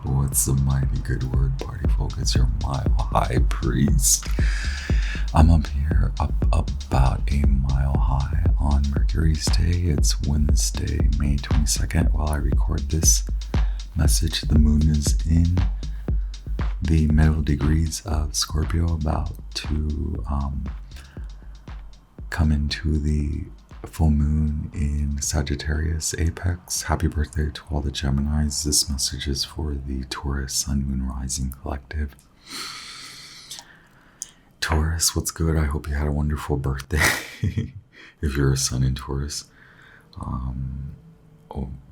What's the mighty good word, party folk? It's your mile high priest. I'm up here, up about a mile high on Mercury's day. It's Wednesday, May 22nd. While I record this message, the moon is in the middle degrees of Scorpio, about to come into the full moon in Sagittarius apex. Happy birthday to all the Geminis. This message is for the Taurus Sun Moon Rising Collective. Taurus, what's good? I hope you had a wonderful birthday. If you're a Sun in Taurus,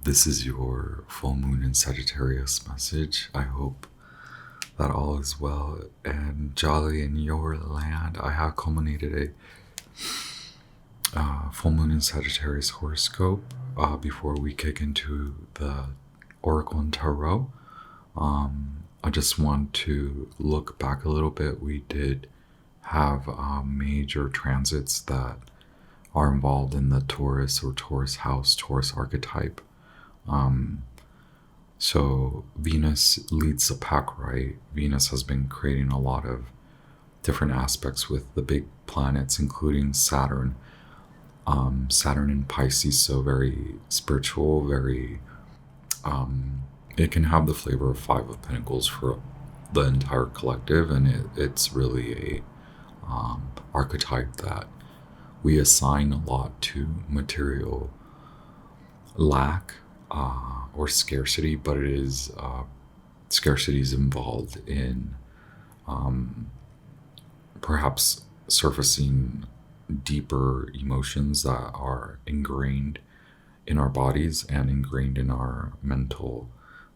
this is your full moon in Sagittarius message. I hope that all is well and jolly in your land. I have culminated a full moon in Sagittarius horoscope before we kick into the Oracle and Tarot. I just want to look back a little bit. We did have major transits that are involved in the Taurus or Taurus house, Taurus archetype. So Venus leads the pack, right? Venus has been creating a lot of different aspects with the big planets, including Saturn. Saturn in Pisces, so very spiritual, very, it can have the flavor of Five of Pentacles for the entire collective, and it's really a archetype that we assign a lot to material lack or scarcity, but it is scarcity is involved in perhaps surfacing deeper emotions that are ingrained in our bodies and ingrained in our mental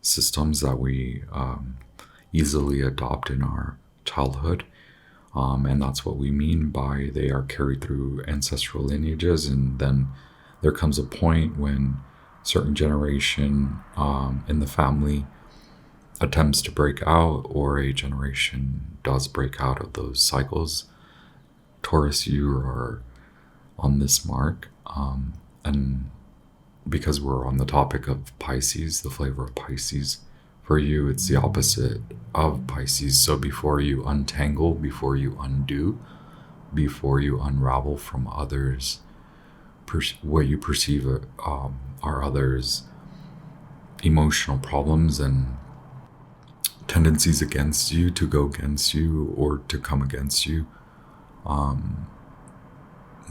systems that we easily adopt in our childhood. And that's what we mean by they are carried through ancestral lineages. And then there comes a point when certain generation in the family attempts to break out, or a generation does break out of those cycles. Taurus, you are on this mark, and because we're on the topic of Pisces, the flavor of Pisces, for you it's the opposite of Pisces. So before you untangle, before you undo, before you unravel from others, what you perceive are others' emotional problems and tendencies against you, to go against you or to come against you,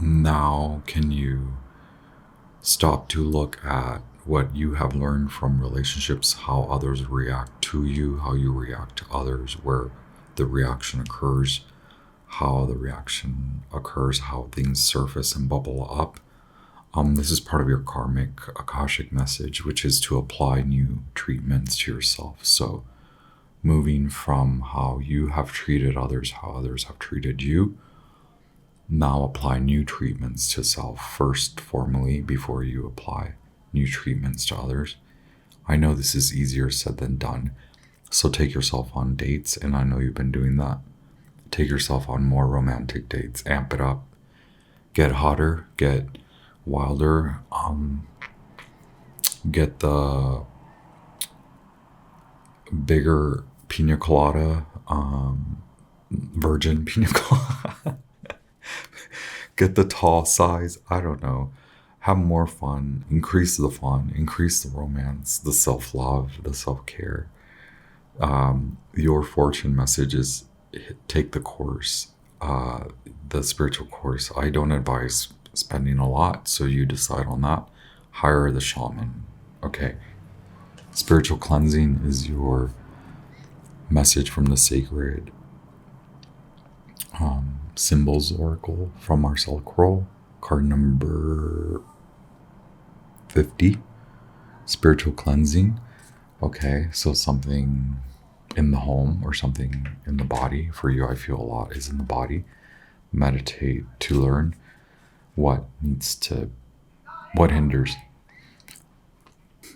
now can you stop to look at what you have learned from relationships, how others react to you, how you react to others, where the reaction occurs, how the reaction occurs, how things surface and bubble up. This is part of your karmic Akashic message, which is to apply new treatments to yourself. So moving from how you have treated others, how others have treated you, now apply new treatments to self first, formally, before you apply new treatments to others. I know this is easier said than done. So take yourself on dates, and I know you've been doing that. Take yourself on more romantic dates, amp it up, get hotter, get wilder, get the bigger pina colada, virgin pina colada. Get the tall size, I don't know. Have more fun, increase the romance, the self-love, the self-care. Your fortune message is take the course, the spiritual course. I don't advise spending a lot, so you decide on that. Hire the shaman. Okay. Spiritual cleansing is your message from the sacred Symbols Oracle from Marcel Kroll, card number 50, spiritual cleansing. Okay, so something in the home or something in the body. For you, I feel a lot is in the body. Meditate to learn what hinders.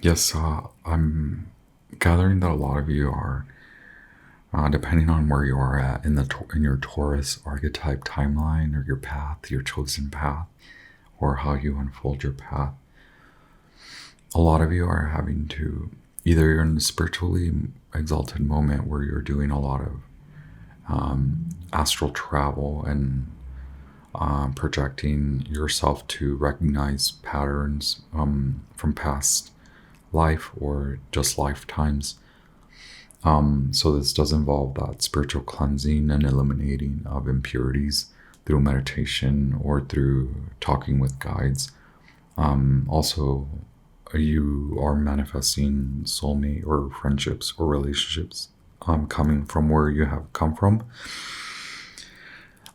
Yes, I'm gathering that a lot of you are, depending on where you are at in your Taurus archetype timeline, or your path, your chosen path, or how you unfold your path, a lot of you are having to, either you're in spiritually exalted moment where you're doing a lot of astral travel and projecting yourself to recognize patterns from past life or just lifetimes. So this does involve that spiritual cleansing and eliminating of impurities through meditation or through talking with guides. Also, you are manifesting soulmate or friendships or relationships coming from where you have come from.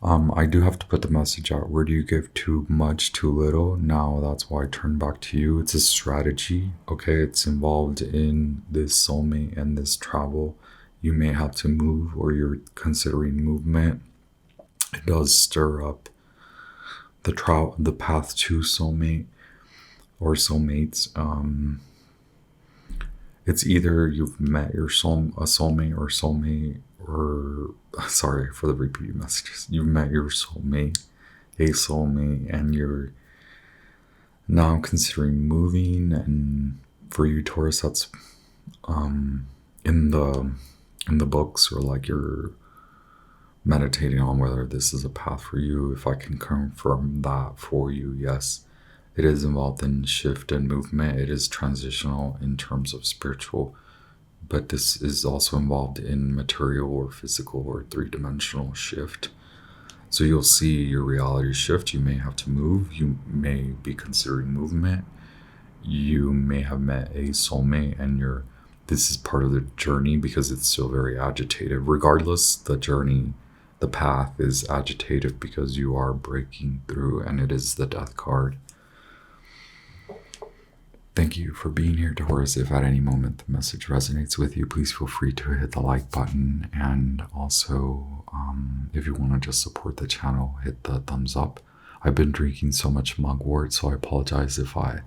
I do have to put the message out. Where do you give too much, too little? Now that's why I turn back to you. It's a strategy, okay? It's involved in this soulmate and this travel. You may have to move, or you're considering movement. It does stir up the path to soulmate or soulmates. It's either you've met your soulmate, or sorry for the repeated messages. You've met your soulmate, a soulmate, and you're now considering moving. And for you, Taurus, that's in the books, or like you're meditating on whether this is a path for you. If I can confirm that for you, yes. It is involved in shift and movement. It is transitional in terms of spiritual, but this is also involved in material or physical or three-dimensional shift. So you'll see your reality shift. You may have to move. You may be considering movement. You may have met a soulmate and this is part of the journey because it's still very agitated. Regardless, the journey, the path is agitated because you are breaking through, and it is the Death card. Thank you for being here, Taurus. If at any moment the message resonates with you, please feel free to hit the like button. And also, if you want to just support the channel, hit the thumbs up. I've been drinking so much mugwort, so I apologize if I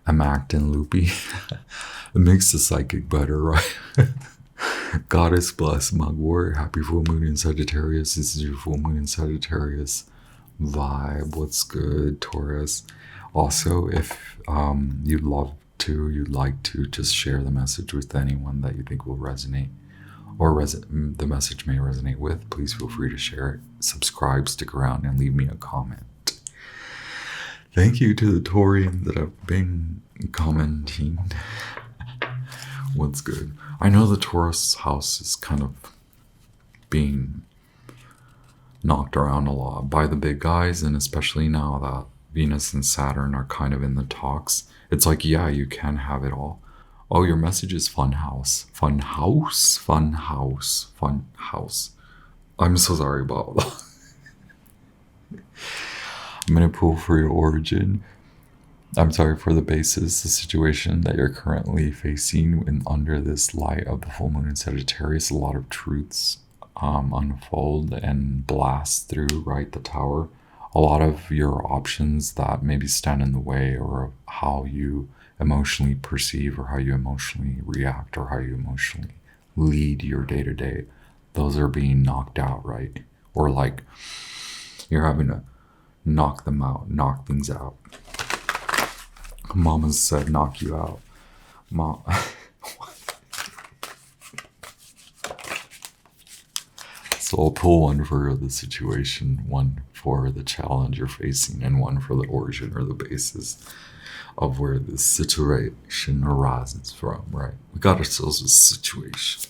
am acting loopy. It makes the psychic better, right? Goddess bless mugwort. Happy full moon in Sagittarius. This is your full moon in Sagittarius vibe. What's good, Taurus? Also, if you'd like to just share the message with anyone that you think will resonate, or the message may resonate with, please feel free to share it. Subscribe, stick around, and leave me a comment. Thank you to the Taurians that have been commenting. What's good? I know the Taurus house is kind of being knocked around a lot by the big guys, and especially now that Venus and Saturn are kind of in the talks. It's like, yeah, you can have it all. Oh, your message is fun house. Fun house. Fun house. Fun house. I'm so sorry about that. I'm going to pull for your origin. I'm sorry for the basis, the situation that you're currently facing under this light of the full moon in Sagittarius. A lot of truths unfold and blast through, right? The Tower. A lot of your options that maybe stand in the way, or how you emotionally perceive, or how you emotionally react, or how you emotionally lead your day-to-day, those are being knocked out, right? Or like you're having to knock them out, knock things out. Mama said knock you out. Mom. So I'll pull one for the situation, one for the challenge you're facing, and one for the origin or the basis of where this situation arises from, right? We got ourselves a situation.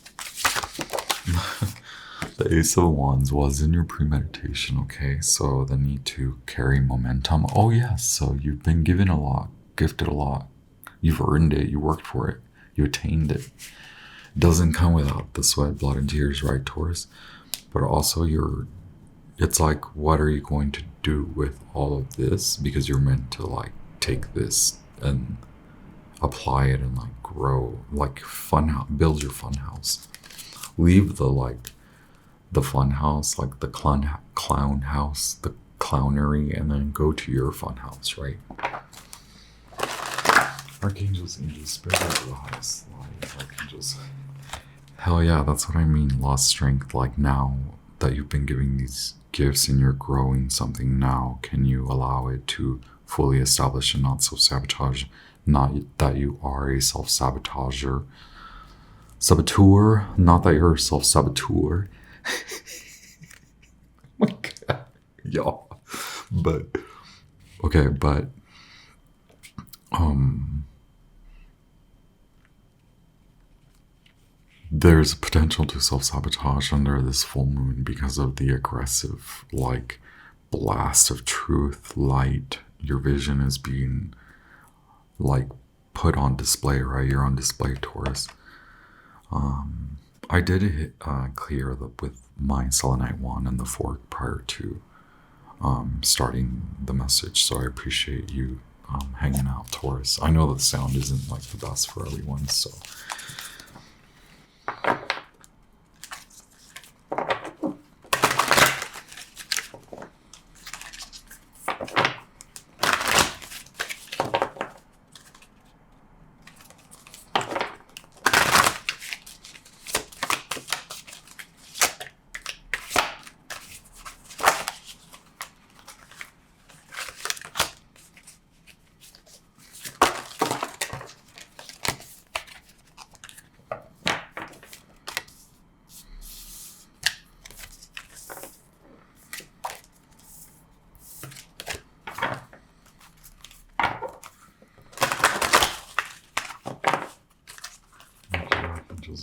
The Ace of Wands was in your premeditation, okay? So the need to carry momentum. Oh yes, so you've been given a lot, gifted a lot. You've earned it, you worked for it, you attained it. It doesn't come without the sweat, blood, and tears, right, Taurus? But also it's like, what are you going to do with all of this? Because you're meant to like take this and apply it and like grow, like build your fun house. Leave the fun house, like the clown house, the clownery, and then go to your fun house, right? Archangels, angels, spirit of the highest light, archangels. Hell yeah, that's what I mean. Lost strength. Like, now that you've been giving these gifts and you're growing something now, can you allow it to fully establish and not self-sabotage? Not that you are a self-sabotager, saboteur. Not that you're a self-saboteur. Oh my God. Y'all. But, okay, but, there's potential to self-sabotage under this full moon because of the aggressive, like, blast of truth, light. Your vision is being, like, put on display, right? You're on display, Taurus. I did clear with my selenite wand and the fork prior to starting the message, so I appreciate you hanging out, Taurus. I know the sound isn't like the best for everyone, so...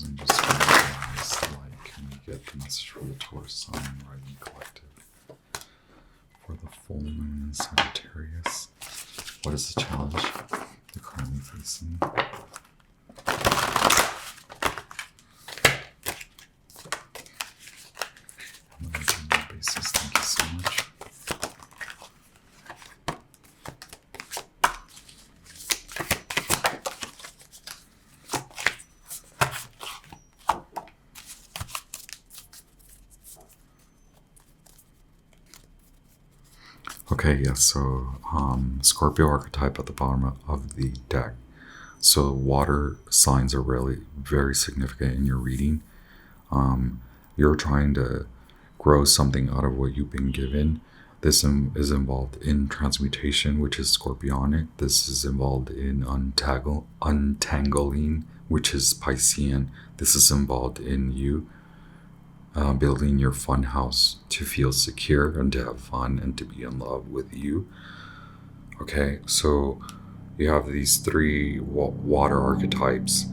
And just like, can we get the message for the Taurus Sun Rising Collective for the full moon in Sagittarius? What is the challenge they're currently facing? On a regular basis, thank you so much. Okay, yes, so Scorpio archetype at the bottom of the deck. So water signs are really very significant in your reading. You're trying to grow something out of what you've been given. This is involved in transmutation, which is Scorpionic. This is involved in untangling, which is Piscean. This is involved in you building your fun house to feel secure and to have fun and to be in love with you. Okay, so you have these three water archetypes,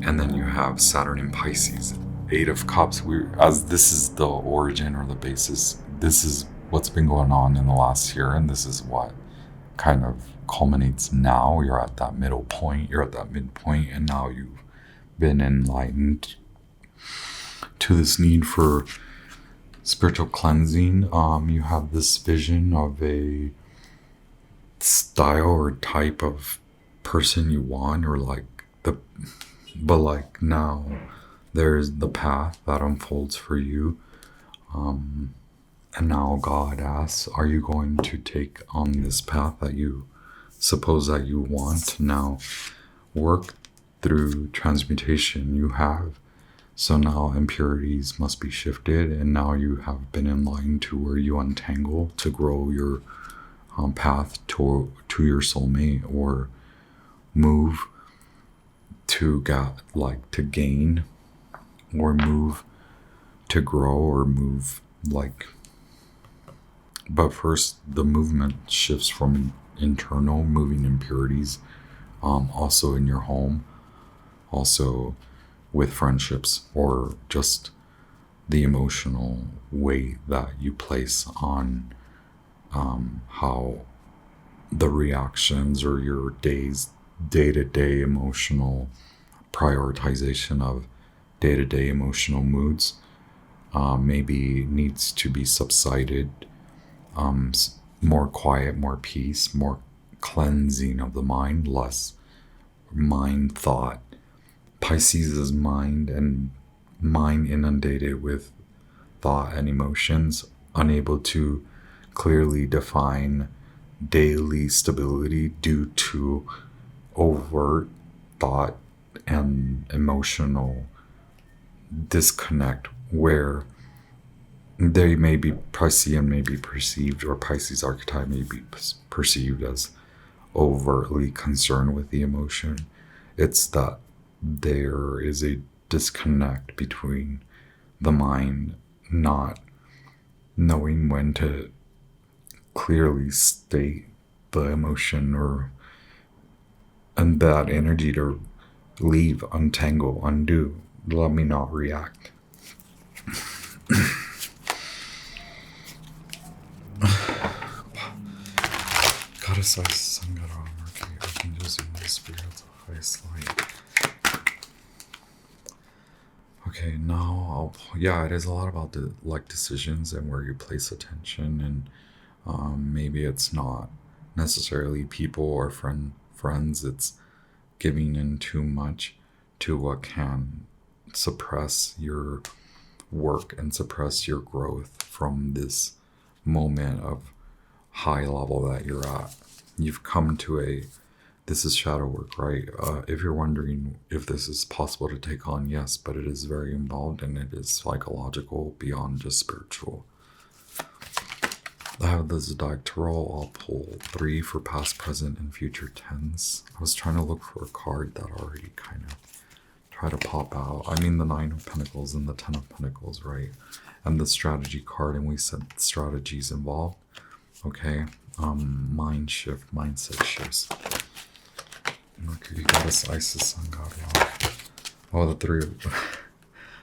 and then you have Saturn in Pisces. Eight of Cups, as this is the origin or the basis, this is what's been going on in the last year, and this is what kind of culminates now. You're at that middle point, you're at that midpoint, and now you've been enlightened to this need for spiritual cleansing. You have this vision of a style or type of person you want, or but like now there's the path that unfolds for you, and now God asks, are you going to take on this path that you suppose that you want to now work through transmutation? You have. So now impurities must be shifted, and now you have been enlightened to where you untangle to grow your path to your soulmate, or move to gain, or move to grow, or move but first the movement shifts from internal, moving impurities, also in your home, also with friendships, or just the emotional weight that you place on how the reactions or your day-to-day emotional prioritization of day-to-day emotional moods maybe needs to be subsided, more quiet, more peace, more cleansing of the mind, less mind thought. Pisces is mind, and mind inundated with thought and emotions, unable to clearly define daily stability due to overt thought and emotional disconnect, where they may be Piscean may be perceived, or Pisces archetype may be perceived as overtly concerned with the emotion. It's that there is a disconnect between the mind not knowing when to clearly state the emotion, or and that energy to leave, untangle, undo, let me not react. Goddess, Isis, Sun, God, Mercury, Archangels, Human Spirits, highest light. Okay, now yeah, it is a lot about the decisions and where you place attention, and maybe it's not necessarily people or friends. It's giving in too much to what can suppress your work and suppress your growth from this moment of high level that you're at. You've come to this is shadow work, right? If you're wondering if this is possible to take on, yes, but it is very involved and it is psychological beyond just spiritual. I have the Zodiac Tarot. I'll pull 3 for past, present, and future tense. I was trying to look for a card that already kind of tried to pop out. I mean the 9 of Pentacles and the 10 of Pentacles, right? And the strategy card, and we said strategies involved. Okay, mind shift, mindset shifts. Mercury, Goddess, Isis, Sun, God, Rock. Oh, the 3 of...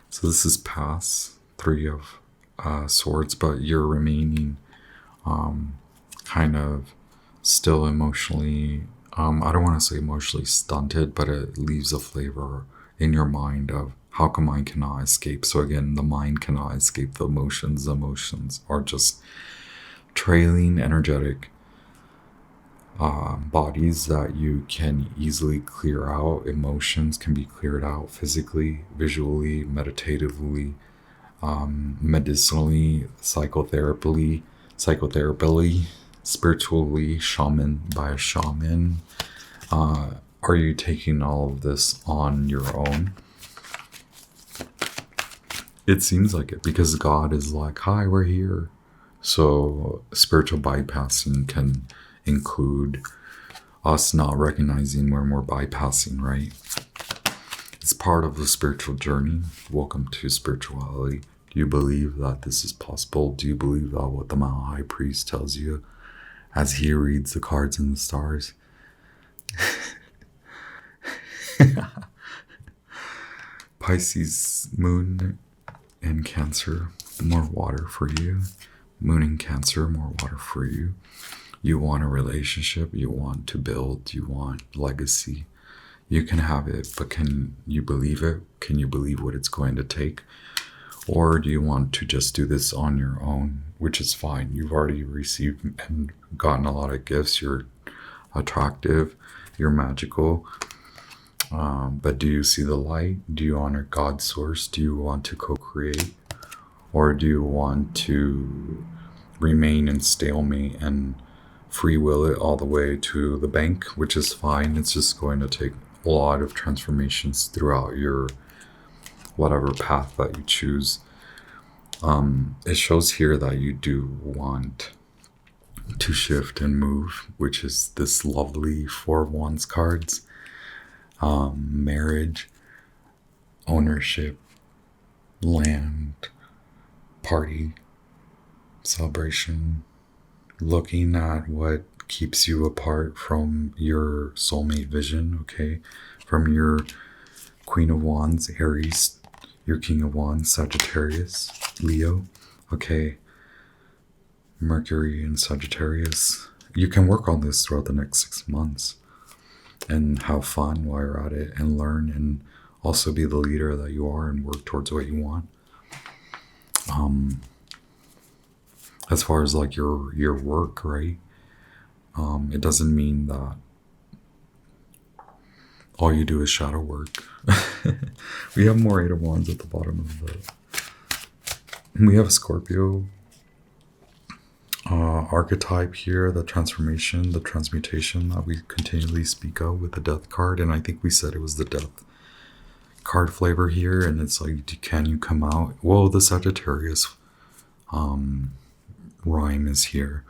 So this is past, 3 of Swords, but you're remaining kind of still emotionally, I don't want to say emotionally stunted, but it leaves a flavor in your mind of how come I cannot escape. So again, the mind cannot escape the emotions. The emotions are just trailing energetic bodies that you can easily clear out. Emotions can be cleared out physically, visually, meditatively, medicinally, psychotherapy, spiritually, by a shaman. Are you taking all of this on your own? It seems like it, because God is like, hi, we're here. So spiritual bypassing can include us not recognizing when we're bypassing, right? It's part of the spiritual journey. Welcome to spirituality. Do you believe that this is possible? Do you believe that what the Mount High Priest tells you as he reads the cards and the stars? Pisces, Moon, and Cancer, more water for you. Moon in Cancer, more water for you. You want a relationship, you want to build, you want legacy. You can have it, but can you believe it? Can you believe what it's going to take? Or do you want to just do this on your own, which is fine. You've already received and gotten a lot of gifts. You're attractive, you're magical. But do you see the light? Do you honor God's source? Do you want to co-create? Or do you want to remain in stalemate and free will it all the way to the bank, which is fine. It's just going to take a lot of transformations throughout your whatever path that you choose. It shows here that you do want to shift and move, which is this lovely 4 of Wands cards. Marriage, ownership, land, party, celebration, looking at what keeps you apart from your soulmate vision, okay? From your Queen of Wands, Aries, your King of Wands, Sagittarius, Leo, okay? Mercury and Sagittarius. You can work on this throughout the next 6 months and have fun while you're at it and learn and also be the leader that you are and work towards what you want. As far as like your work, right? It doesn't mean that all you do is shadow work. We have more 8 of Wands at the bottom of we have a Scorpio archetype here, the transformation, the transmutation that we continually speak of with the Death card. And I think we said it was the Death card flavor here. And it's like, can you come out? Well, the Sagittarius rhyme is here.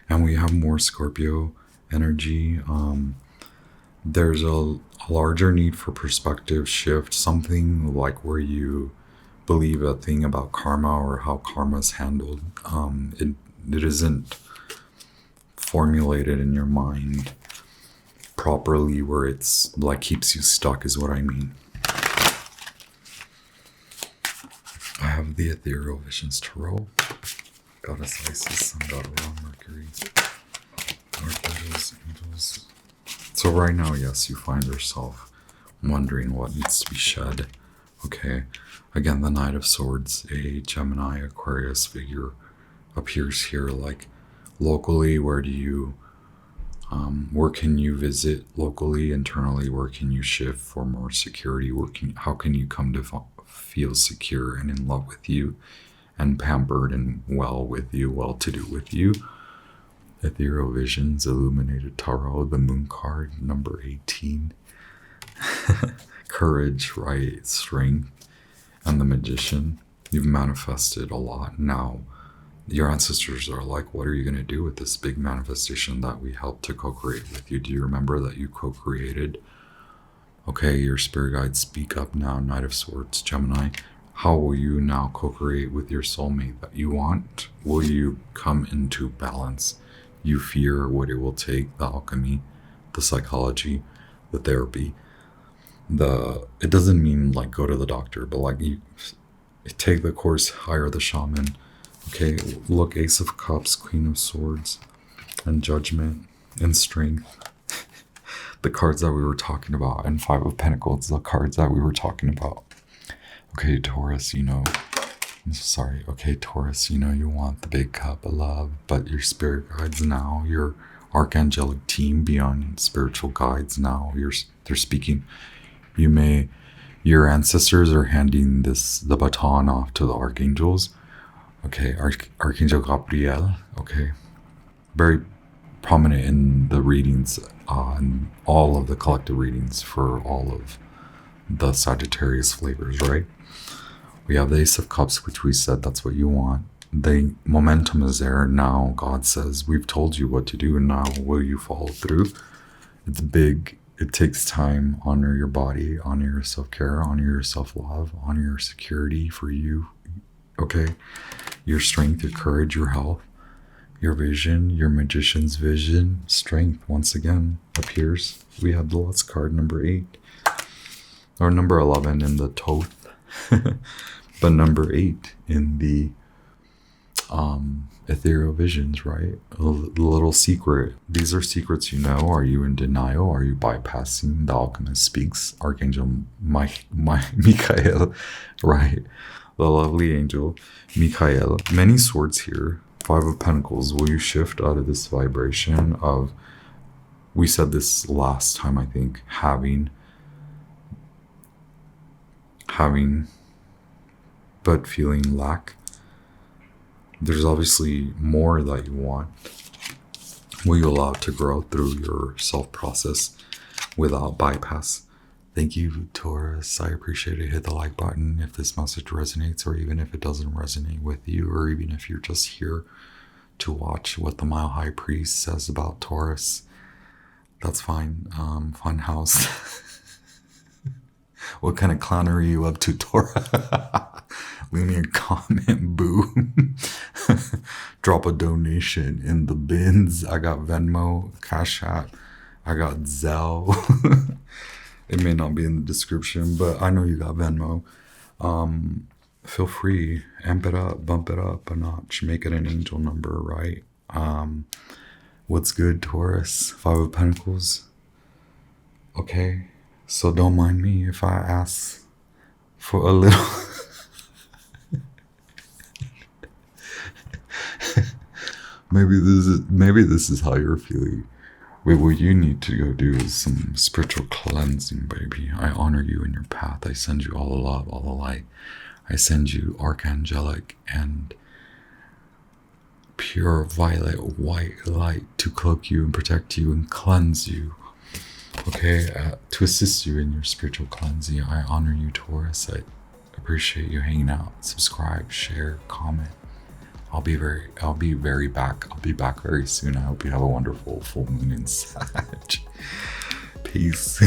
And we have more Scorpio energy. there's a larger need for perspective shift, something like where you believe a thing about karma or how karma is handled. It isn't formulated in your mind properly where it's like keeps you stuck is what I mean. I have the Ethereal Visions Tarot, Goddess Isis, Sun God Around Mercury, Archangels, Angels. So right now, yes, you find yourself wondering what needs to be shed. Okay, again, the Knight of Swords, a Gemini, Aquarius figure appears here. Like locally, where can you visit locally, internally? Where can you shift for more security? How can you come to feel secure and in love with you, and pampered and well to do with you? Ethereal Visions, Illuminated Tarot, the Moon card, number 18. Courage, right? Strength, and the Magician. You've manifested a lot. Now, your ancestors are like, what are you going to do with this big manifestation that we helped to co-create with you? Do you remember that you co-created? Okay, your spirit guides speak up now, Knight of Swords, Gemini. How will you now co-create with your soulmate that you want? Will you come into balance? You fear what it will take, the alchemy, the psychology, the therapy. It doesn't mean like go to the doctor, but like you take the course, hire the shaman. Okay, look, Ace of Cups, Queen of Swords, and Judgment, and Strength. The cards that we were talking about, and Five of Pentacles, the cards that we were talking about. Okay, Taurus, I'm so sorry. Okay, Taurus, you want the big cup of love, but your spirit guides now, your archangelic team beyond spiritual guides now, they're speaking. Your ancestors are handing the baton off to the archangels. Okay, Archangel Gabriel, okay, very prominent in the readings, in all of the collective readings for all of the Sagittarius flavors, right? We have the Ace of Cups, which we said that's what you want. The momentum is there. Now God says, we've told you what to do, and now will you follow through? It's big. It takes time. Honor your body, honor your self-care, honor your self-love, honor your security for you. Okay? Your strength, your courage, your health, your vision, your magician's vision. Strength, once again, appears. We have the last card, number 8. Or number 11 in the Thoth. But number 8 in the Ethereal Visions, right? A little secret. These are secrets you know. Are you in denial? Are you bypassing? The Alchemist speaks. Archangel Michael, right? The lovely angel Michael. Many swords here. 5 of Pentacles. Will you shift out of this vibration of, we said this last time, I think, having, but feeling lack? There's obviously more that you want. Will you allow it to grow through your self process without bypass? Thank you, Taurus. I appreciate it. Hit the like button if this message resonates, or even if it doesn't resonate with you, or even if you're just here to watch what the Mile High Priest says about Taurus. That's fine. Fun house. What kind of clown are you up to, Tora? Leave me a comment, boo. Drop a donation in the bins. I got Venmo, Cash App. I got Zelle. It may not be in the description, but I know you got Venmo. Feel free. Amp it up. Bump it up a notch. Make it an angel number, right? What's good, Taurus? 5 of Pentacles. Okay. So don't mind me if I ask for a little. Maybe this is how you're feeling. Wait, what you need to go do is some spiritual cleansing, baby. I honor you in your path. I send you all the love, all the light. I send you archangelic and pure violet white light to cloak you and protect you and cleanse you. Okay, to assist you in your spiritual cleansing. I honor you, Taurus. I appreciate you hanging out. Subscribe, share, comment. I'll be back. I'll be back very soon. I hope you have a wonderful full moon in Sag. Peace.